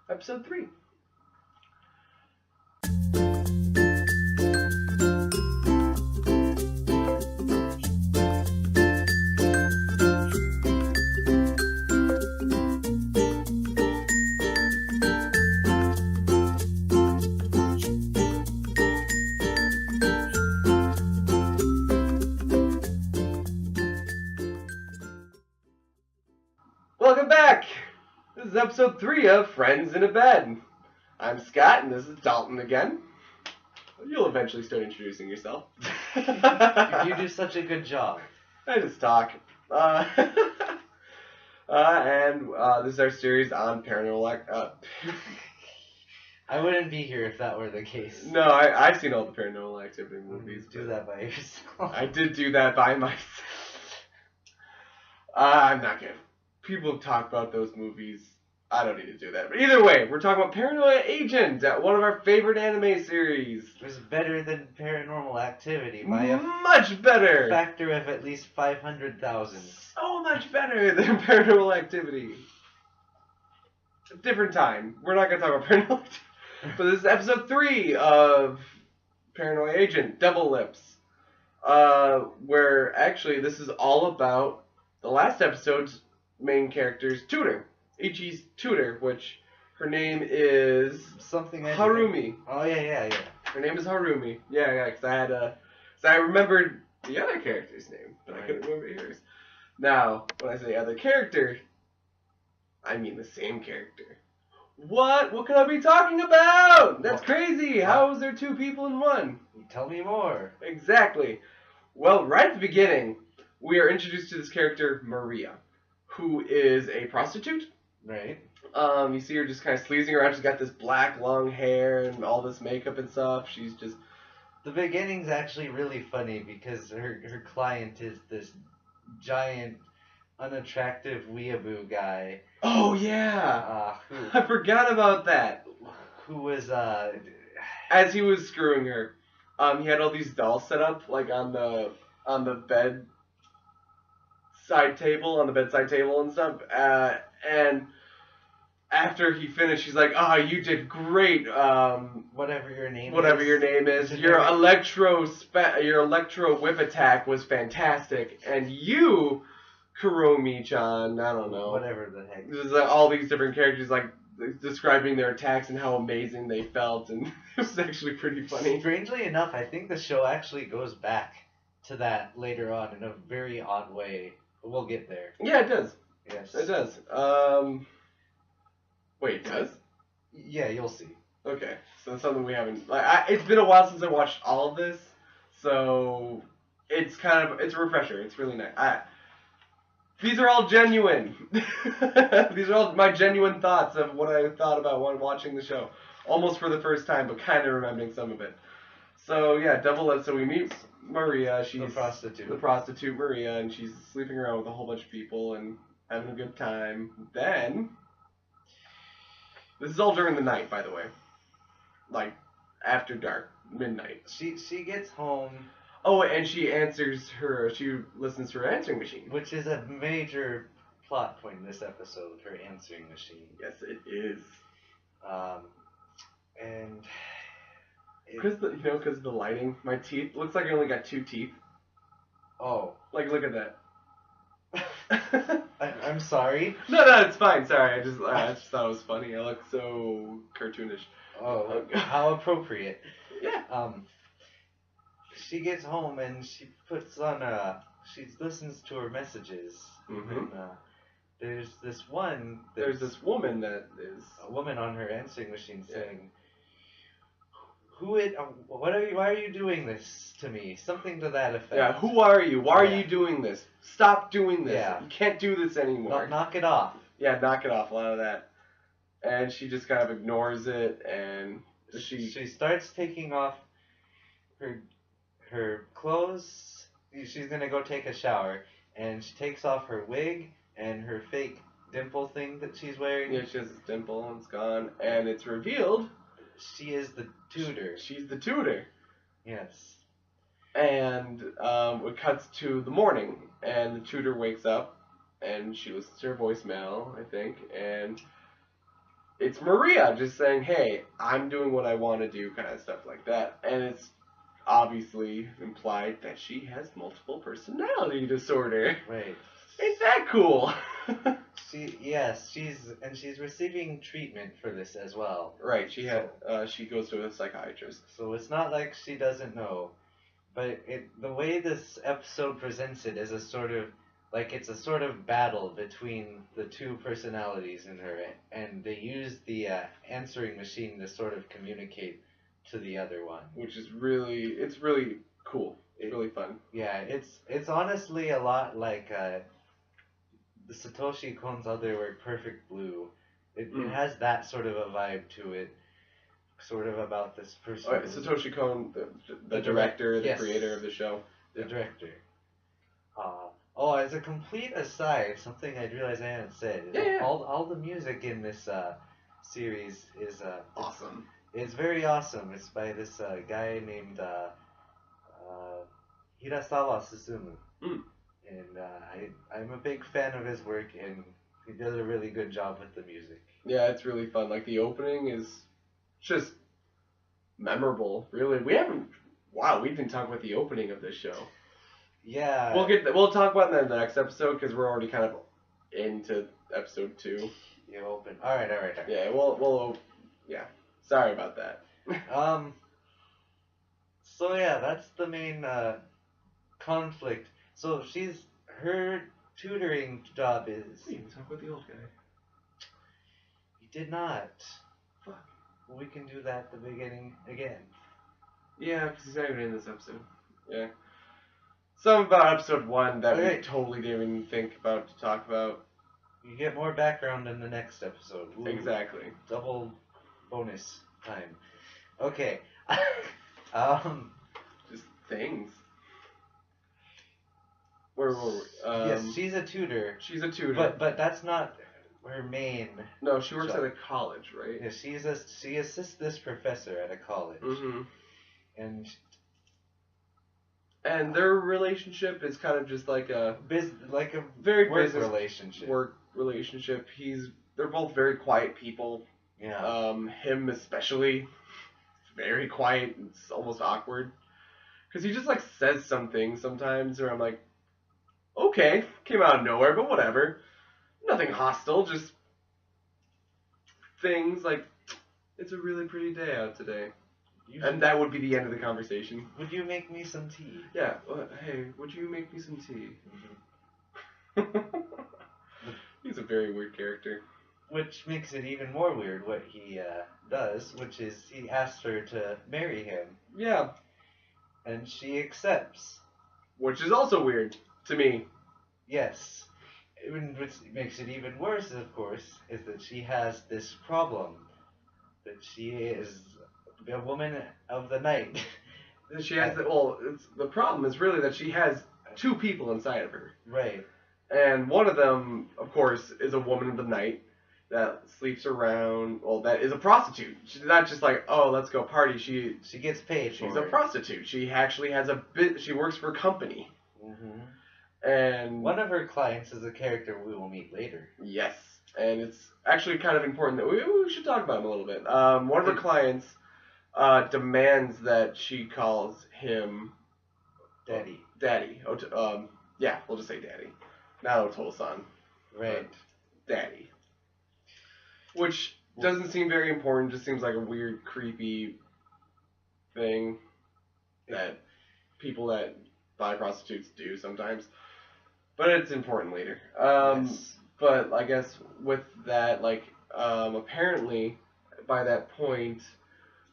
Episode 3. Welcome back! This is episode 3 of Friends in a Bed. I'm Scott, and this is Dalton again. You'll eventually start introducing yourself. You do such a good job. I just talk. This is our series on paranormal. I wouldn't be here if that were the case. No, I've seen all the Paranormal Activity movies. Do that by yourself. I did do that by myself. I'm not gonna. People talk about those movies. I don't need to do that. But either way, we're talking about Paranoia Agent, one of our favorite anime series. It's better than Paranormal Activity by a much better factor of at least 500,000. So much better than Paranormal Activity. Different time. We're not gonna talk about Paranormal Activity. But this is episode 3 of Paranoia Agent, Devil Lips. Where actually this is all about the last episode's main character's tutor. Ichi's tutor, which her name is something Harumi. Oh yeah. Her name is Harumi. Yeah, because I remembered the other character's name, but I couldn't remember yours. Now, when I say other character, I mean the same character. What? What could I be talking about? That's crazy. How is there 2 people in one? Tell me more. Exactly. Well, right at the beginning, we are introduced to this character, Maria, who is a prostitute. Right. You see her just kind of sleazing around. She's got this black, long hair and all this makeup and stuff. She's just... The beginning's actually really funny because her client is this giant, unattractive weeaboo guy. Oh, yeah! I forgot about that. Who was, As he was screwing her, he had all these dolls set up, like, on the bedside table and stuff, and after he finished, she's like, "Oh, you did great. Whatever your name is, your electro whip attack was fantastic, and you, Kuromi-chan, I don't know, whatever the heck." There's all these different characters like describing their attacks and how amazing they felt, and it was actually pretty funny. Strangely enough, I think the show actually goes back to that later on in a very odd way. But we'll get there. Yeah, it does. Yes, it does. Wait, it does? Yeah, you'll see. Okay, so it's something we haven't... it's been a while since I watched all of this, so it's a refresher. It's really nice. These are all genuine. These are all my genuine thoughts of what I thought about when watching the show. Almost for the first time, but kind of remembering some of it. So, yeah, Devil Lips. So we meet Maria. She's the prostitute Maria, and she's sleeping around with a whole bunch of people and having a good time. Then... This is all during the night, by the way. Like, after dark, midnight. She gets home. Oh, and she listens to her answering machine. Which is a major plot point in this episode, her answering machine. Yes, it is. And... Because of the lighting, my teeth, looks like I only got 2 teeth. Oh. Like, look at that. I'm sorry. No, it's fine. Sorry, I just thought it was funny. I look so cartoonish. Oh, how appropriate. Yeah. She gets home and she puts on she listens to her messages. Mm-hmm. And, there's this woman that is a woman on her answering machine saying, why are you doing this to me? Something to that effect. Yeah, who are you? Why are you doing this? Stop doing this. Yeah. You can't do this anymore. Knock it off. Yeah, knock it off. A lot of that. And she just kind of ignores it, and she starts taking off her clothes. She's gonna go take a shower, and she takes off her wig and her fake dimple thing that she's wearing. Yeah, she has this dimple, and it's gone, and it's revealed she is the tutor. She's the tutor. Yes. And it cuts to the morning, and the tutor wakes up, and she listens to her voicemail, I think, and it's Maria just saying, "Hey, I'm doing what I want to do," kind of stuff like that, and it's obviously implied that she has multiple personality disorder. Right. Ain't that cool? She's receiving treatment for this as well. Right. She goes to a psychiatrist. So it's not like she doesn't know, but the way this episode presents it is a sort of like it's a sort of battle between the two personalities in her, and they use the answering machine to sort of communicate to the other one, Which is it's really cool. It's really fun. Yeah, it's honestly a lot like the Satoshi Kon's other work, Perfect Blue. It has that sort of a vibe to it, sort of about this person. Satoshi Kon, the director, the creator of the show. The director. Oh, as a complete aside, something I realized I hadn't said. All the music in this series is awesome. It's very awesome. It's by this guy named Hirasawa Susumu. And I'm a big fan of his work, and he does a really good job with the music. Yeah, it's really fun. Like, the opening is just memorable, really. We didn't talk about the opening of this show. Yeah. We'll talk about that in the next episode, because we're already kind of into episode 2. You open. Alright. Yeah, yeah. Sorry about that. So yeah, that's the main conflict. So her tutoring job is... We didn't talk about the old guy. You did not. Fuck. Well, we can do that at the beginning again. Yeah, because he's not even in this episode. Yeah. Something about episode 1 that we totally didn't even think about to talk about. You get more background in the next episode. Ooh, exactly. Double bonus time. Okay. Just things. Where were we? Yes, she's a tutor. She's a tutor. But that's not her main. No, she works at a college, right? Yeah, she assists this professor at a college. Mm-hmm. And their relationship is kind of just like a very work relationship. Work relationship. They're both very quiet people. Yeah. Him especially, very quiet. It's almost awkward because he just like says something sometimes, where I'm like, okay, came out of nowhere, but whatever. Nothing hostile, just things like, it's a really pretty day out today. And that would be the end of the conversation. Would you make me some tea? Yeah. Hey, would you make me some tea? Mm-hmm. He's a very weird character. Which makes it even more weird what he does, which is he asks her to marry him. Yeah. And she accepts. Which is also weird to me. Yes. Which makes it even worse, of course, is that she has this problem. That she is a woman of the night. She has the problem is really that she has 2 people inside of her. Right. And one of them, of course, is a woman of the night that sleeps around. Well, that is a prostitute. She's not just like, oh, let's go party. She gets paid. She's a prostitute. She actually has She works for a company. Mm-hmm. And one of her clients is a character we will meet later. Yes, and it's actually kind of important that we should talk about him a little bit. One of her clients demands that she calls him Daddy. Daddy. Yeah, we'll just say Daddy. Not Otosan. Right. Daddy. Which doesn't seem very important, just seems like a weird, creepy thing that people that buy prostitutes do sometimes. But it's important later. Yes. But I guess with that, apparently by that point,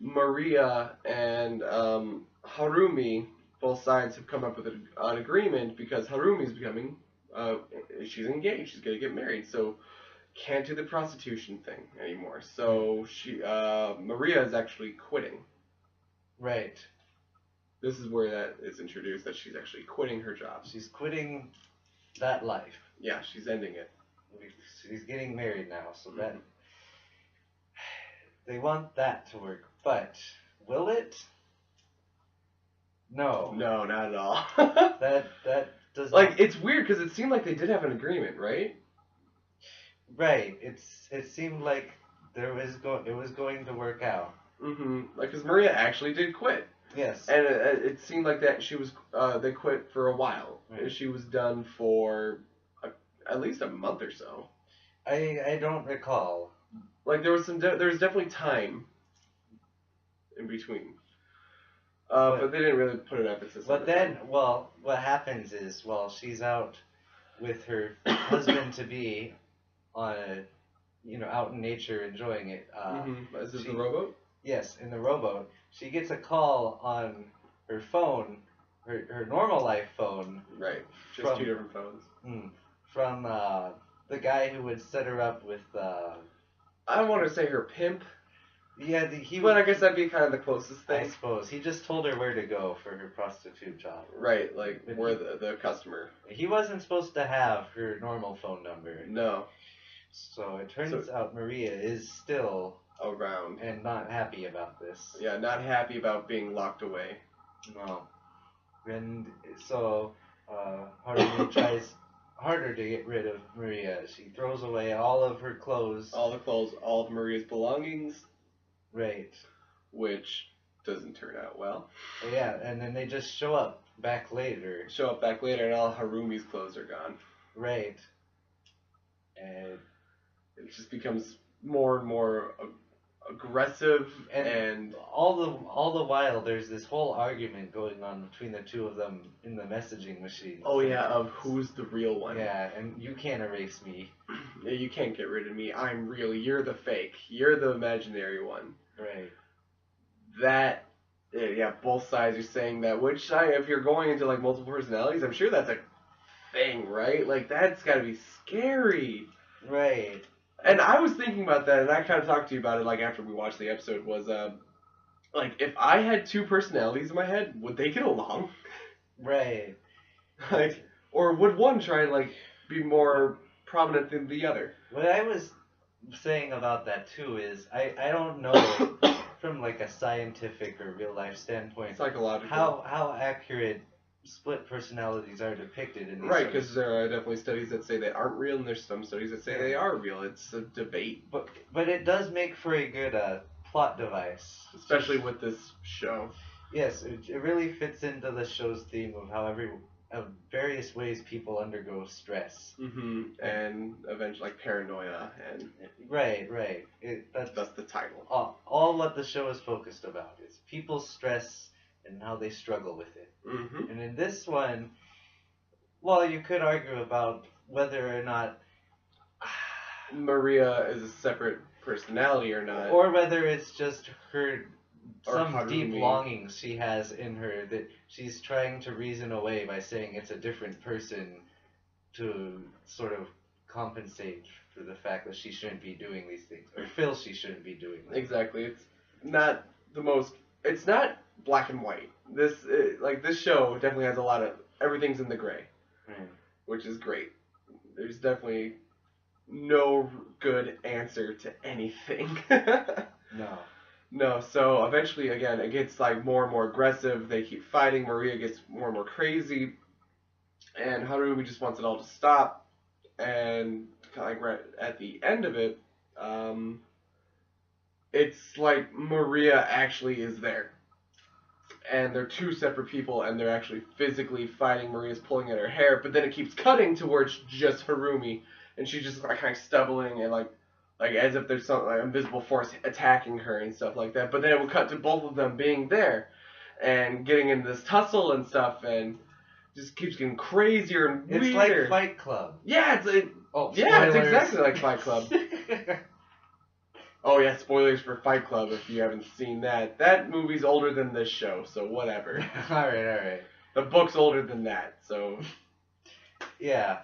Maria and Harumi, both sides have come up with an agreement because Harumi's becoming, she's engaged, she's going to get married, so can't do the prostitution thing anymore. So Maria is actually quitting. Right. This is where that is introduced, that she's actually quitting her job. She's quitting that life. Yeah, she's ending it. She's getting married now, so that they want that to work. But will it? No. No, not at all. that does not. It's weird because it seemed like they did have an agreement, right? Right. It seemed like it was going to work out. Mm-hmm. Like, because Maria actually did quit. Yes. And it seemed like that she was, they quit for a while. Right. She was done for at least a month or so. I don't recall. Like, there was definitely time in between. But they didn't really put an emphasis on it. But then, well, what happens is, while she's out with her husband-to-be on a, out in nature enjoying it. Is this the rowboat? Yes, in the rowboat. She gets a call on her phone, her normal life phone. Right, just two different phones. From the guy who would set her up with... I don't want to say her pimp. Yeah, but I guess that'd be kind of the closest thing. I suppose. He just told her where to go for her prostitute job. Right, like, where the customer. He wasn't supposed to have her normal phone number. No. So it turns out Maria is still around and not happy about this. Yeah, not happy about being locked away. No. And so Haruhi tries harder to get rid of Maria. She throws away all of her clothes. All the clothes, all of Maria's belongings. Right. Which doesn't turn out well. Yeah, and then they just show up back later. And all Harumi's clothes are gone. Right. And it just becomes more and more aggressive, and all the while there's this whole argument going on between the two of them in the messaging machine. Oh yeah, of who's the real one. Yeah, and you can't erase me. Yeah, you can't get rid of me. I'm real. You're the fake. You're the imaginary one. Right. That, yeah, both sides are saying that. Which, if you're going into like multiple personalities, I'm sure that's a thing, right? Like, that's got to be scary. Right. And I was thinking about that, and I kind of talked to you about it, like, after we watched the episode, was, like, if I had two personalities in my head, would they get along? Right. Like, or would one try and, like, be more prominent than the other? What I was saying about that, too, is I don't know, from, like, a scientific or real-life standpoint, psychological, how accurate split personalities are depicted in these. Right, because there are definitely studies that say they aren't real, and there's some studies that say they are real. It's a debate. But it does make for a good plot device. Especially with this show. Yes, it really fits into the show's theme of how various ways people undergo stress. Mm-hmm. And eventually, like, paranoia and... Right. That's the title. All what the show is focused about is people's stress and how they struggle with it. Mm-hmm. And in this one, well, you could argue about whether or not Maria is a separate personality or not. Or whether it's just some Harumi. deep longings she has in her that she's trying to reason away by saying it's a different person to sort of compensate for the fact that she shouldn't be doing these things, or feels she shouldn't be doing them. Exactly. It's not it's not black and white. This show definitely has a lot of, everything's in the gray, which is great. There's definitely no good answer to anything. No. So eventually, again, it gets like more and more aggressive. They keep fighting. Maria gets more and more crazy, and Harumi just wants it all to stop. And kind of like right at the end of it, it's like Maria actually is there. And they're two separate people, and they're actually physically fighting. Maria's pulling at her hair, but then it keeps cutting to where it's just Harumi, and she's just like kind of stumbling and like as if there's some like invisible force attacking her and stuff like that. But then it will cut to both of them being there and getting into this tussle and stuff, and just keeps getting crazier and weirder. It's like Fight Club. Yeah, it's exactly like Fight Club. Oh yeah, spoilers for Fight Club if you haven't seen that. That movie's older than this show, so whatever. Alright. The book's older than that, so... Yeah.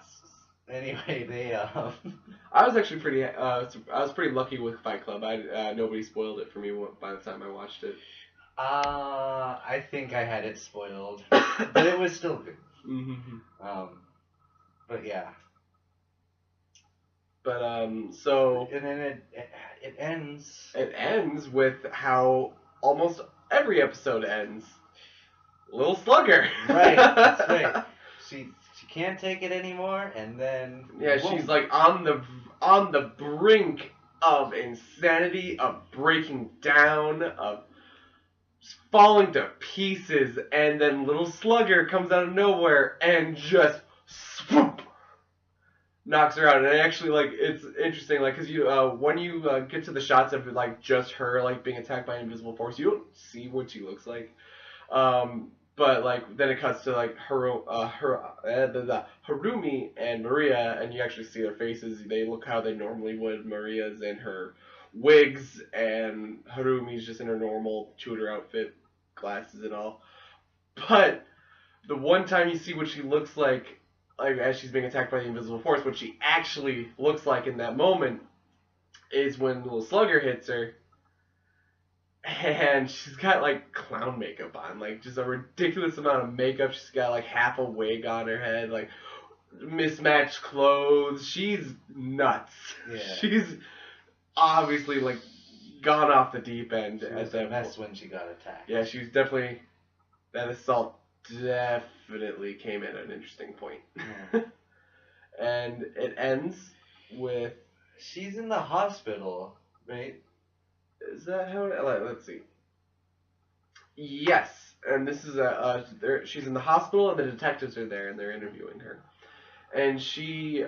Anyway, they, I was actually pretty lucky with Fight Club. Nobody spoiled it for me by the time I watched it. I think I had it spoiled. But it was still good. Mm-hmm. But yeah. But, so... And then it ends... It ends with how almost every episode ends. Little Slugger! Right, that's right. She can't take it anymore, and then... Yeah, she's like on the brink of insanity, of breaking down, of falling to pieces, and then little Slugger comes out of nowhere and just swoop, knocks her out. And actually, like, it's interesting, like, because you when you get to the shots of like just her like being attacked by an invisible force, you don't see what she looks like. But like then it cuts to like Harumi and Maria, and you actually see their faces. They look how they normally would. Maria's in her wigs, and Harumi's just in her normal tutor outfit, glasses and all. But the one time you see what she looks like as she's being attacked by the invisible force, what she actually looks like in that moment is when little Slugger hits her. And she's got like clown makeup on, like just a ridiculous amount of makeup. She's got like half a wig on her head, like mismatched clothes. She's nuts. Yeah. She's obviously like gone off the deep end. She was a mess when she got attacked. Yeah, she was definitely, that assault definitely came at an interesting point. Yeah. And it ends with, she's in the hospital, right? is that how let's see. Yes, and this is she's in the hospital, and the detectives are there, and they're interviewing her. And she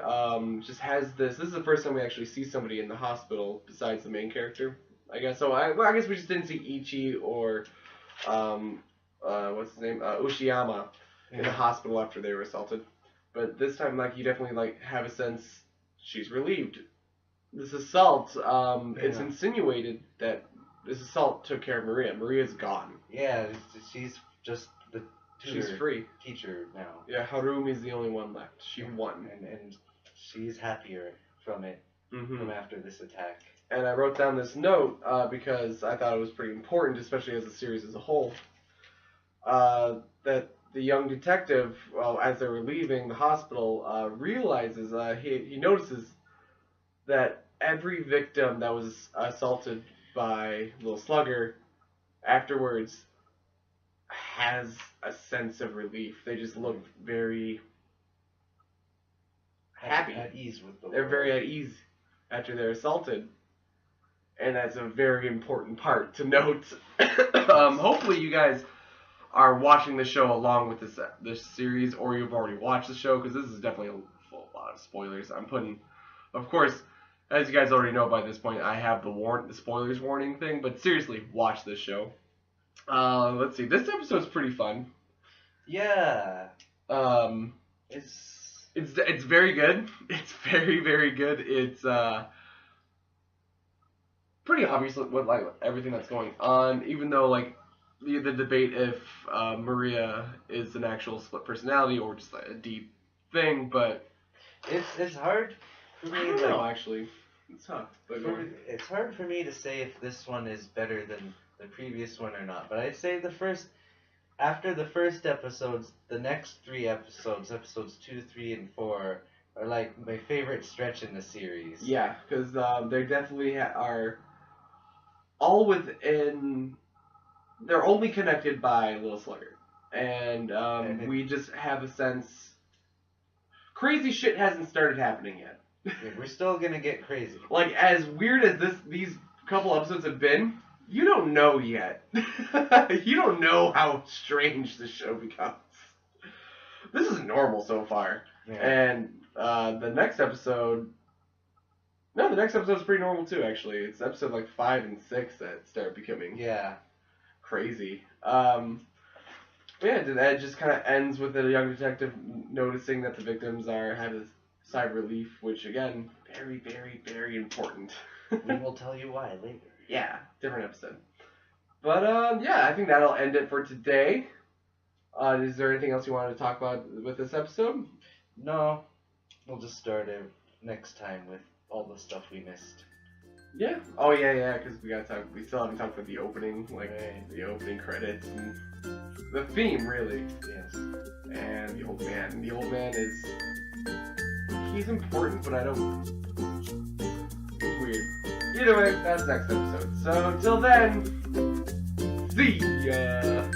just has this. This is the first time we actually see somebody in the hospital besides the main character, I guess. So I guess we just didn't see Ichi or what's his name, Ushiyama in the hospital after they were assaulted. But this time, like, you definitely like have a sense she's relieved. This assault, it's insinuated that this assault took care of Maria. Maria's gone. Yeah, she's just the tutor, she's free. Teacher now. Yeah, Harumi's the only one left. She won. And she's happier from it, from after this attack. And I wrote down this note because I thought it was pretty important, especially as a series as a whole, that the young detective, well, as they were leaving the hospital, realizes, he notices that every victim that was assaulted by Little Slugger afterwards has a sense of relief. They just look very happy. At ease with the world. They're very at ease after they're assaulted. And that's a very important part to note. Hopefully you guys are watching the show along with this series, or you've already watched the show, because this is definitely a lot of spoilers. I'm putting, of course, as you guys already know by this point, I have the spoilers warning thing, but seriously, watch this show. Let's see, this episode's pretty fun. Yeah. It's very good. It's very, very good. It's pretty obvious what like everything that's going on, even though like the debate if Maria is an actual split personality or just like a deep thing, but it's hard for me. I don't know, actually. It's tough. It's hard for me to say if this one is better than the previous one or not. But I'd say after the first episodes, the next 3 episodes, episodes 2, 3, and 4, are like my favorite stretch in the series. Yeah, because they definitely are all within. They're only connected by Little Slugger, and we just have a sense. Crazy shit hasn't started happening yet. We're still gonna get crazy. Like, as weird as these couple episodes have been, you don't know yet. You don't know how strange this show becomes. This is normal so far. Yeah. And the next episode... No, the next episode's pretty normal too, actually. It's episode like 5 and 6 that start becoming crazy. Yeah, that just kind of ends with a young detective noticing that the victims have a sigh of relief, which again, very, very, very important. We will tell you why later. Yeah, different episode. But yeah, I think that'll end it for today. Is there anything else you wanted to talk about with this episode? No, we'll just start it next time with all the stuff we missed. Yeah. Oh yeah, because we still haven't talked about the opening, the opening credits and the theme, really. Yes. And the old man. The old man he's important, but I don't. It's weird. Either way, that's next episode. So until then, see ya.